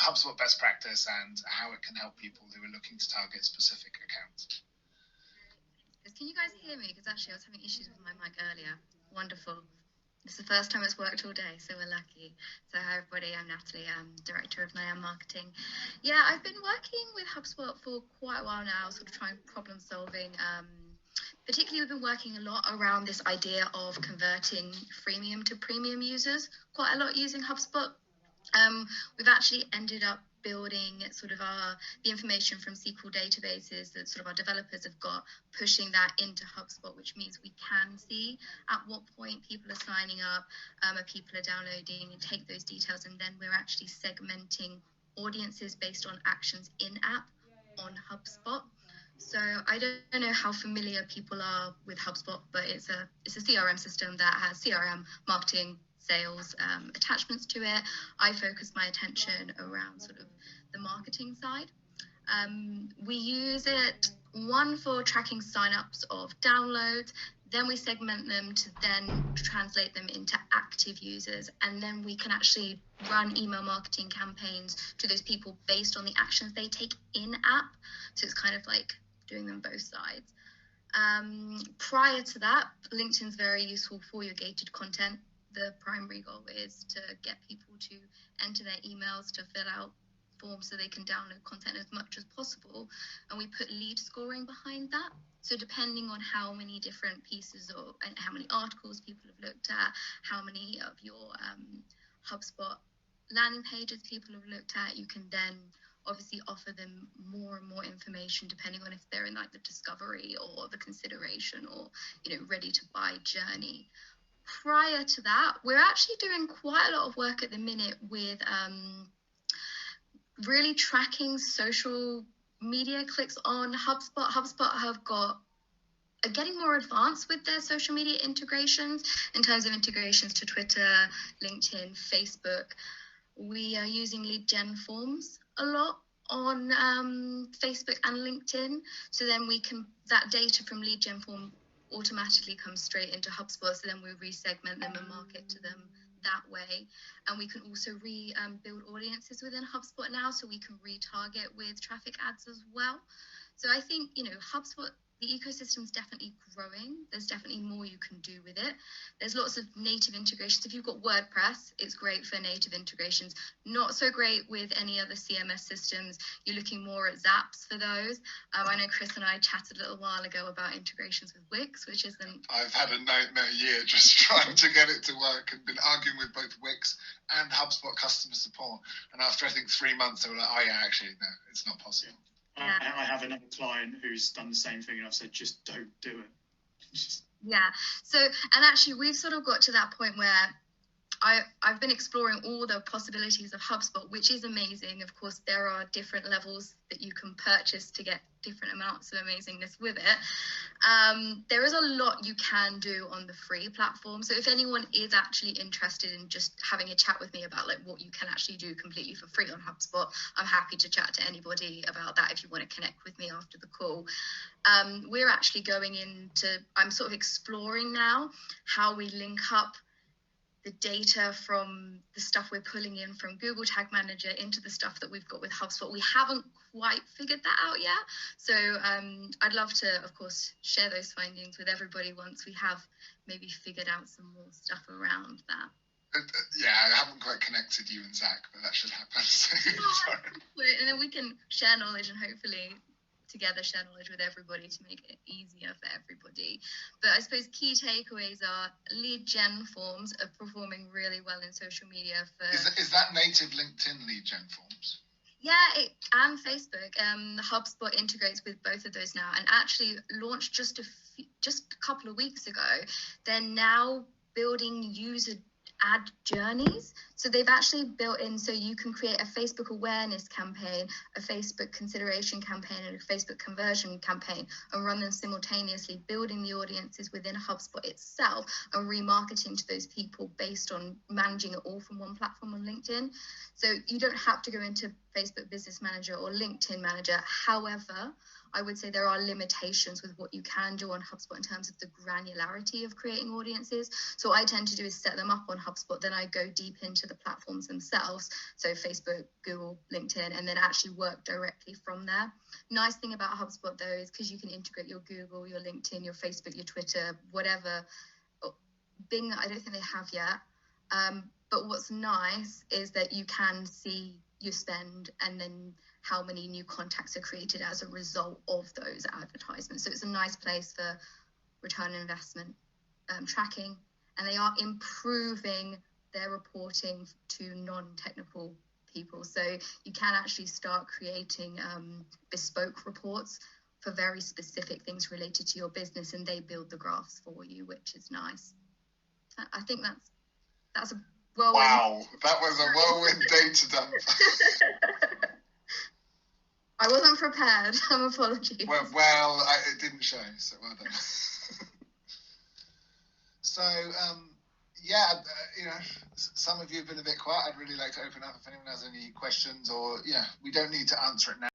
HubSpot best practice and how it can help people who are looking to target specific accounts. Can you guys hear me? Because actually I was having issues with my mic earlier. Wonderful. It's the first time it's worked all day, so we're lucky. So hi everybody, I'm Natalie, I'm Director of Niam Marketing. Yeah, I've been working with HubSpot for quite a while now, sort of trying problem solving. Particularly we've been working a lot around this idea of converting freemium to premium users, quite a lot using HubSpot. We've actually ended up building sort of the information from SQL databases that sort of our developers have got, pushing that into HubSpot, which means we can see at what point people are signing up, or people are downloading, and take those details, and then we're actually segmenting audiences based on actions in-app on HubSpot. So I don't know how familiar people are with HubSpot, but it's a CRM system that has CRM, marketing, sales attachments to it. I focus my attention around sort of the marketing side. We use it, one, for tracking signups of downloads, then we segment them to then translate them into active users, and then we can actually run email marketing campaigns to those people based on the actions they take in-app. So it's kind of like doing them both sides. Prior to that, LinkedIn's very useful for your gated content. The primary goal is to get people to enter their emails, to fill out forms so they can download content as much as possible. And we put lead scoring behind that. So depending on how many different pieces and how many articles people have looked at, how many of your HubSpot landing pages people have looked at, you can then obviously offer them more and more information depending on if they're in like the discovery or the consideration or, ready to buy journey. Prior to that, we're actually doing quite a lot of work at the minute with really tracking social media clicks on HubSpot. HubSpot are getting more advanced with their social media integrations in terms of integrations to Twitter, LinkedIn, Facebook. We are using lead gen forms a lot on Facebook and LinkedIn. So then that data from lead gen form automatically comes straight into HubSpot, so then we resegment them and market to them that way. And we can also build audiences within HubSpot now, so we can retarget with traffic ads as well. So I think, HubSpot, the ecosystem's definitely growing. There's definitely more you can do with it. There's lots of native integrations. If you've got WordPress, it's great for native integrations. Not so great with any other CMS systems. You're looking more at Zaps for those. I know Chris and I chatted a little while ago about integrations with Wix, which isn't... I've had a nightmare year just trying to get it to work and been arguing with both Wix and HubSpot customer support. And after, I think, 3 months, they were like, oh, yeah, actually, no, it's not possible. I have another client who's done the same thing, and I've said, just don't do it. Yeah. So, and actually, we've sort of got to that point where I've been exploring all the possibilities of HubSpot, which is amazing. Of course, there are different levels that you can purchase to get different amounts of amazingness with it. There is a lot you can do on the free platform. So if anyone is actually interested in just having a chat with me about like what you can actually do completely for free on HubSpot, I'm happy to chat to anybody about that if you want to connect with me after the call. We're actually I'm sort of exploring now how we link up the data from the stuff we're pulling in from Google Tag Manager into the stuff that we've got with HubSpot. We haven't quite figured that out yet. So I'd love to, of course, share those findings with everybody once we have maybe figured out some more stuff around that. Yeah, I haven't quite connected you and Zach, but that should happen. So, and then we can share knowledge and hopefully together share knowledge with everybody to make it easier for everybody. But I suppose key takeaways are lead gen forms are performing really well in social media. Is that native LinkedIn lead gen forms? Yeah, and Facebook. HubSpot integrates with both of those now, and actually launched just a couple of weeks ago. They're now building user ad journeys. So they've actually built in, so you can create a Facebook awareness campaign, a Facebook consideration campaign, and a Facebook conversion campaign, and run them simultaneously, building the audiences within HubSpot itself and remarketing to those people based on managing it all from one platform on LinkedIn. So you don't have to go into Facebook Business Manager or LinkedIn Manager. However, I would say there are limitations with what you can do on HubSpot in terms of the granularity of creating audiences. So what I tend to do is set them up on HubSpot, then I go deep into the platforms themselves, so Facebook, Google, LinkedIn, and then actually work directly from there. Nice thing about HubSpot though is because you can integrate your Google, your LinkedIn, your Facebook, your Twitter, whatever. Bing, I don't think they have yet. But what's nice is that you can see your spend and then how many new contacts are created as a result of those advertisements. So it's a nice place for return on investment tracking, and they are improving their reporting to non-technical people. So you can actually start creating bespoke reports for very specific things related to your business, and they build the graphs for you, which is nice. I think that's a whirlwind. Wow, that was a whirlwind data dump. I wasn't prepared. Apologies. Well, it didn't show, so well done. So, some of you have been a bit quiet. I'd really like to open up if anyone has any questions, or we don't need to answer it now.